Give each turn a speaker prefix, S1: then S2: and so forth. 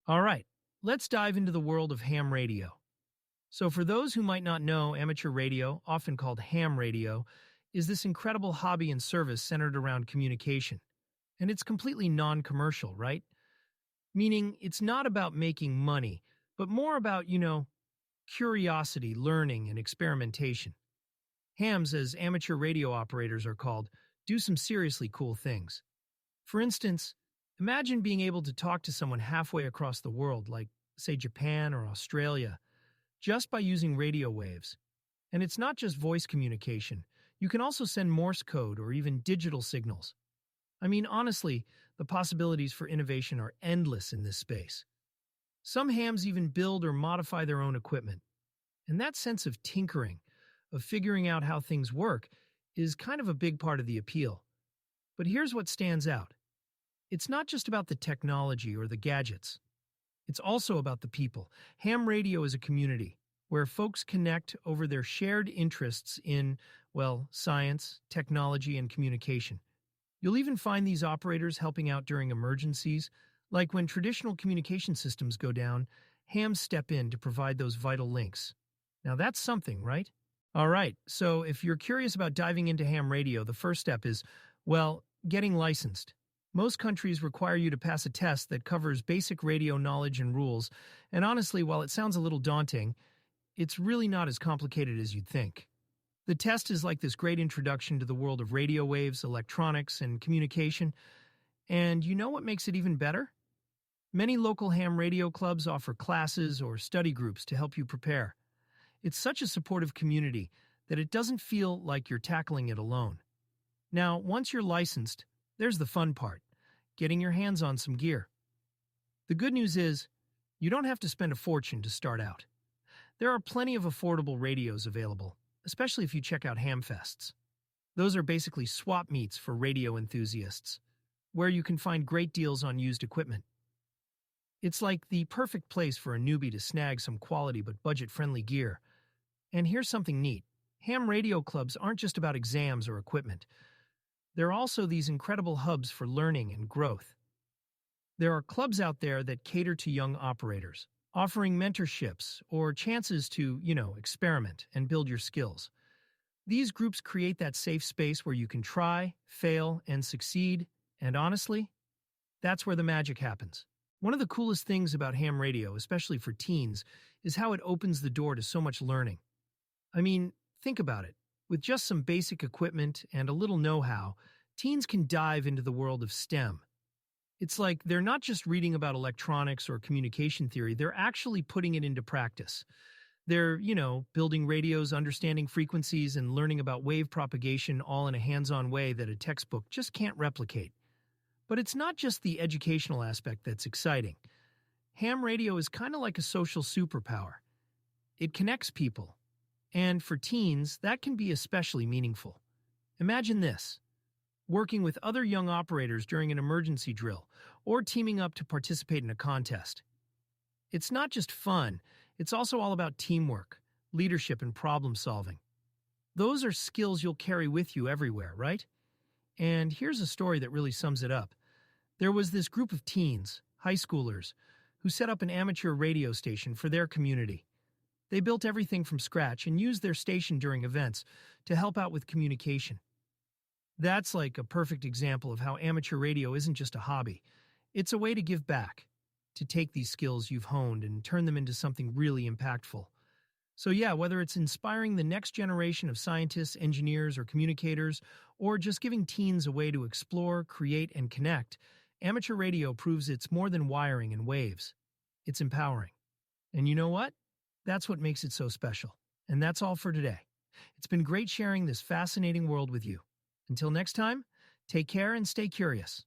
S1: All right, let's dive into the world of ham radio. So, for those who might not know, amateur radio, often called ham radio, is this incredible hobby and service centered around communication. And it's completely non commercial, right? Meaning it's not about making money, but more about, curiosity, learning, and experimentation. Hams, as amateur radio operators are called, do some seriously cool things. For instance, imagine being able to talk to someone halfway across the world, like, say, Japan or Australia, just by using radio waves. And it's not just voice communication. You can also send Morse code or even digital signals. I mean, honestly, the possibilities for innovation are endless in this space. Some hams even build or modify their own equipment. And that sense of tinkering, of figuring out how things work, is kind of a big part of the appeal. But here's what stands out. It's not just about the technology or the gadgets. It's also about the people. Ham radio is a community where folks connect over their shared interests in, well, science, technology, and communication. You'll even find these operators helping out during emergencies, like when traditional communication systems go down, hams step in to provide those vital links. Now that's something, right? All right, so if you're curious about diving into ham radio, the first step is, well, getting licensed. Most countries require you to pass a test that covers basic radio knowledge and rules, and honestly, while it sounds a little daunting, it's really not as complicated as you'd think. The test is like this great introduction to the world of radio waves, electronics, and communication. And you know what makes it even better? Many local ham radio clubs offer classes or study groups to help you prepare. It's such a supportive community that it doesn't feel like you're tackling it alone. Now, once you're licensed, there's the fun part, getting your hands on some gear. The good news is, you don't have to spend a fortune to start out. There are plenty of affordable radios available, especially if you check out Hamfests. Those are basically swap meets for radio enthusiasts, where you can find great deals on used equipment. It's like the perfect place for a newbie to snag some quality but budget-friendly gear. And here's something neat. Ham radio clubs aren't just about exams or equipment. They're also these incredible hubs for learning and growth. There are clubs out there that cater to young operators, offering mentorships or chances to, experiment and build your skills. These groups create that safe space where you can try, fail, and succeed, and honestly, that's where the magic happens. One of the coolest things about ham radio, especially for teens, is how it opens the door to so much learning. I mean, think about it. With just some basic equipment and a little know-how, teens can dive into the world of STEM. It's like they're not just reading about electronics or communication theory, they're actually putting it into practice. They're, building radios, understanding frequencies, and learning about wave propagation all in a hands-on way that a textbook just can't replicate. But it's not just the educational aspect that's exciting. Ham radio is kind of like a social superpower. It connects people. And for teens, that can be especially meaningful. Imagine this: working with other young operators during an emergency drill, or teaming up to participate in a contest. It's not just fun, it's also all about teamwork, leadership, and problem solving. Those are skills you'll carry with you everywhere, right? And here's a story that really sums it up. There was this group of teens, high schoolers, who set up an amateur radio station for their community. They built everything from scratch and used their station during events to help out with communication. That's like a perfect example of how amateur radio isn't just a hobby. It's a way to give back, to take these skills you've honed and turn them into something really impactful. So yeah, whether it's inspiring the next generation of scientists, engineers, or communicators, or just giving teens a way to explore, create, and connect, amateur radio proves it's more than wiring and waves. It's empowering. And you know what? That's what makes it so special. And that's all for today. It's been great sharing this fascinating world with you. Until next time, take care and stay curious.